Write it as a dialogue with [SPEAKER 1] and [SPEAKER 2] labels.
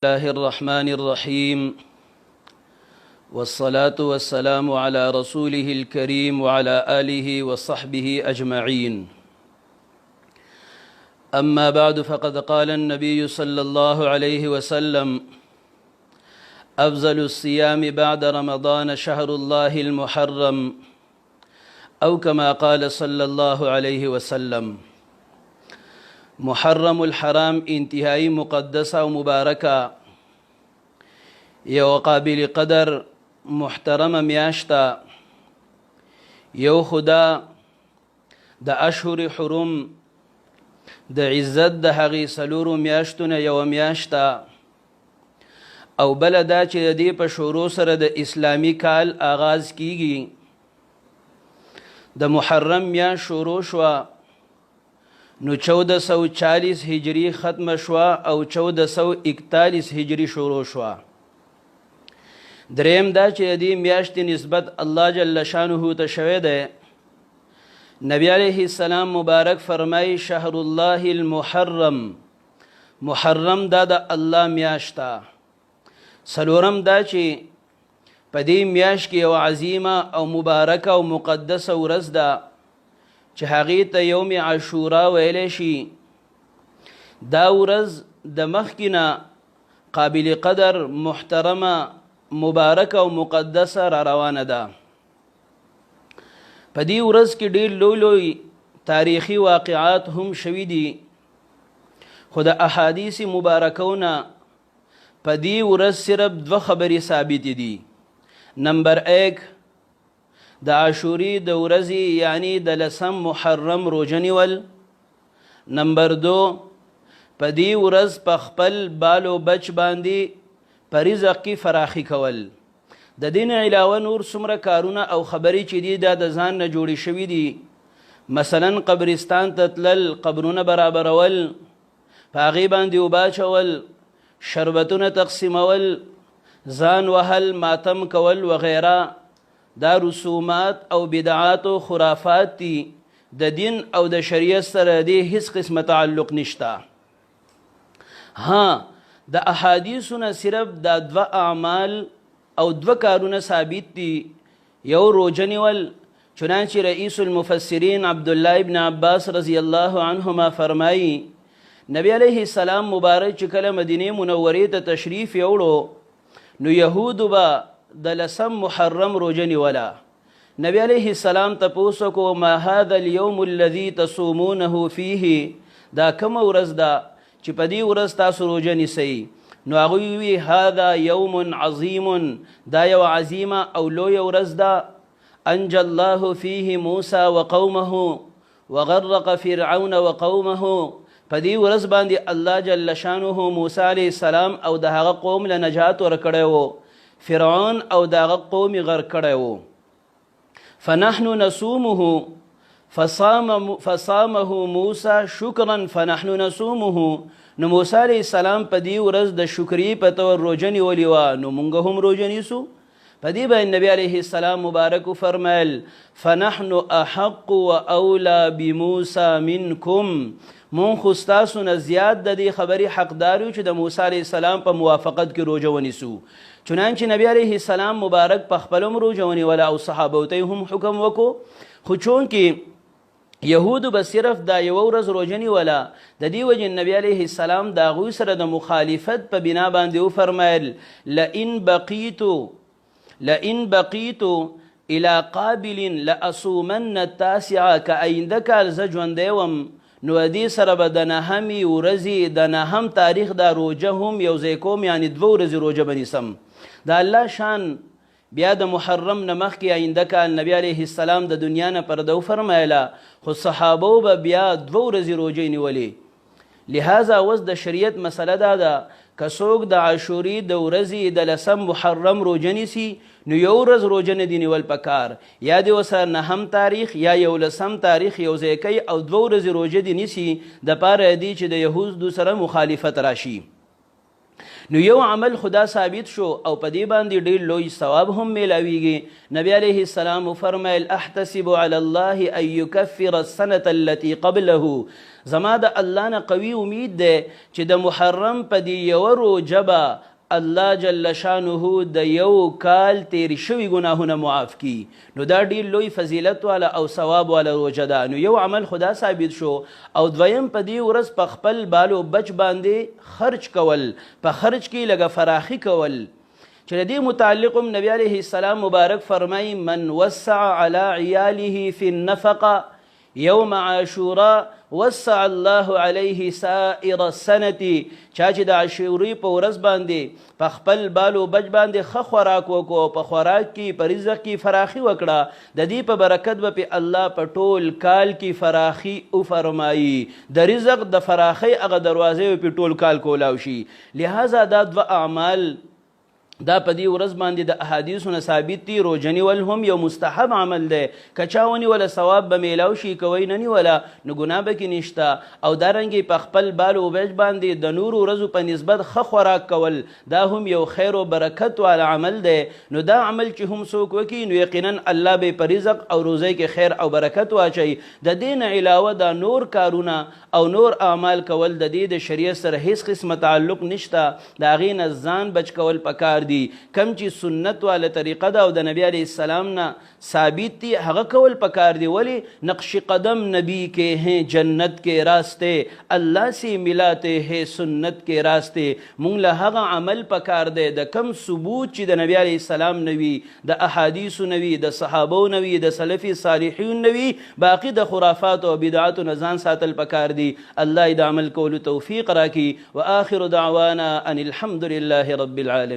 [SPEAKER 1] الله الرحمن الرحيم والصلاة والسلام على رسوله الكريم وعلى آله وصحبه أجمعين. أما بعد فقد قال النبي صلى الله عليه وسلم: أفضل الصيام بعد رمضان شهر الله المحرم، أو كما قال صلى الله عليه وسلم. محرم الحرام انتهائی مقدسہ و مبارکہ یو قابل قدر محترم میاشتا یو خدا د اشهر حرم د عزت د هغې څلورو میاشتونه یوه میاشتا او بله دا چې د دې په شروع سره د اسلامي کال آغاز کیږي. د محرم میاشت شروع شوه نو 1440 هجری ختم شوه او 1441 هجری شروع شوه. دریم دا چې د دې میاشتې نسبت الله جل شانه ته شوی دی. نبی علیه السلام مبارک فرمایي شهر الله المحرم، محرم دا د الله میاشته. څلورم دا چې په دې میاشت کې یو عظیمه او مبارکه او مقدسه ورځ ده چې هغې ته یوم عاشورا ویلی شي. دا ورځ د مخکې نه قابل قدر محترمه مبارکه او مقدسه را روانه ده. په دې ورځ کې ډېر لوی تاریخي واقعات هم شوي دي، خو د احادیث مبارکونه په دې ورځ صرف دوه خبرې ثابتې دي. نمبر 1 د عاشوري د ورځې یعنی د 10 محرم روژه نیول. نمبر 2 په دې ورځ په خپل بال و بچ باندې په رزق کې فراخي کول. د دې نه علاوه نور څومره کارونه او خبرې چې دي دا د ځان نه جوړې شوي دي. مثلا قبرستان ته تلل، قبرونه برابرول، په هغې باندې اوبه اچول، شربتونه تقسیمول، ځان وهل، ماتم کول وغیره. دا رسومات او بدعات و خرافات دي، د دین او د شریعت سره دې هیڅ قسمه تعلق نشته. ها د احادیثو نه صرف دا دوه اعمال او دوه کارونه ثابت دي. یو روژه نیول، چنانچه رئیس المفسرین عبدالله ابن عباس رضی الله عنهما فرمایي نبی علیه السلام مبارک چې کله مدینې منورې ته تشریف یوړو نو یهودو به د 10 محرم روژه نیوله. نبی علیه السلام تپوس وکړو ما هذا اليوم الذي تصومونه فيه، دا کومه ورځ ده چې په دې ورځ تاسو روژه نیسئ؟ نو هغوی وی هذا یوم عظیم، دا یو عظیمه او لویه ورځ ده. انجى الله فيه موسى وقومه وغرق فرعون وقومه، په دې ورځ باندې الله جل شانه موسی علیه السلام او د هغه قوم له نجات ورکړی و، فرعون او داغه قوم غرق کړی و. فنحن نصومه فصامه موسی شکرا فنحن نصومه، نو موسی علیه السلام په دې ورځ د شکرې په طور روژه نیولې وه، نو موږ هم روژه نیسو. په دې باندې نبی علیه السلام مبارک فرمایل فنحن احق واولی بموسی منکم، مون خو ستاسو نه زیات د دې خبرې حقدار یو چې د موسی علیه السلام په موافقت کې روژه ونیسو. چنانچه نبی علیه السلام مبارک په خپل هم روژه ونیوله او صحابو ته هم حکم وکړو. خو چونکې یهودو به صرف دا یوه ورځ روژه نیوله، د دې وجې نبی علیه السلام د هغوی سره د مخالفت په بنا باندې وفرمایل لئن بقیت الى قابل لاصومن التاسعه، که آینده کال زه ژوندی وم نو دې سره به د 9مې ورځې د 9م تاریخ دا روژه هم یو ځای کوم، یعنی 2 ورځې روژه به نیسم. د الله شان بیا د محرم نه مخکې آینده کال نبی علیه السلام د دنیا نه پرده وفرمایله، خو صحابو به بیا 2 ورځې روژې نیولې. لهذا اوس د شریعت مسله دا ده که څوک د عاشوري د ورځې د 10 محرم روژه نیسي نو یو ورځ روژه نه دی نیول پکار، یا دی ورسره 9م تاریخ یا 11م تاریخ یو ځای کوي او 2 ورځې روژه دی نیسي، د پاره دی چې د یهودو سره مخالفت راشي. نو یو عمل خدا ثابت شو او په دې باندې ډېر لوی ثواب هم میلاویږي. نبی علیه السلام فرمایل احتسب علی الله ان یکفر السنه التي قبله، زما د الله نه قوي امید ده چې د محرم په دې یوه روژه به الله جل شانه د یو کال تیر شوي ګناهونه معاف کی. نو دا ډیر لوی فضیلت والا او ثواب والا روژه ده. نو یو عمل خدا ثابت شو او دویم په دې ورځ په خپل بالو بچ باندې خرج کول، په خرج کې لږه فراخي کول چې د دې متعلق هم نبی علیه السلام مبارک فرمایي من وسع علی عیاله فی النفقه یوم عاشورا وسع الله علیه سائر السنة، چا چې د عاشورې په ورځ باندې په خپل بالو بچ باندې ښه خوراک وکړو، په خوراک کې په رزق کې فراخي وکړه، د دې په برکت به په الله په ټول کال کې فراخي وفرمایي، د رزق د فراخۍ هغه دروازې په ټول کال کولاو شي. لہذا دا دوه اعمال دا په دې ورځ باندې د احادیثو نه ثابت دي. روژه نیول هم یو مستحب عمل دی، که چا ونیوله ثواب به میلاو شي، کوی نه نیوله نو ګناه به کې نشته. او دارنګې په خپل بال و بچ باندې د نورو ورځو په نسبت ښه خوراک کول دا هم یو خیر و برکت والا عمل دی. نو دا عمل چې هم څوک وکړي نو یقینا الله به په رزق او روزۍ کې خیر او برکت واچوي. د دې نه علاوه دا نور کارونه او نور اعمال کول د دې د شریعت سره هیڅ قسمه تعلق نشته، د هغې نه ځان بچ کول پکار دي. کم چې سنت والا طریقه ده او د نبی علیه السلام نه ثابت دي هغه کول پکار دي. ولی نقش قدم نبی کے ہیں جنت کے راستے، اللہ سے ملاتے ہیں سنت کے راستے. مونږ له هغه عمل پکار دی د کم ثبوت چې د نبی علیه السلام نوي، د احادیثو نوي، د صحابو نوي، د سلف صالحین نوي، باقی د خرافات او بدعاتو نه ځان ساتل پکار دي. الله د عمل کولو توفیق راکړي. واخر دعوانا ان الحمد لله رب العالمین.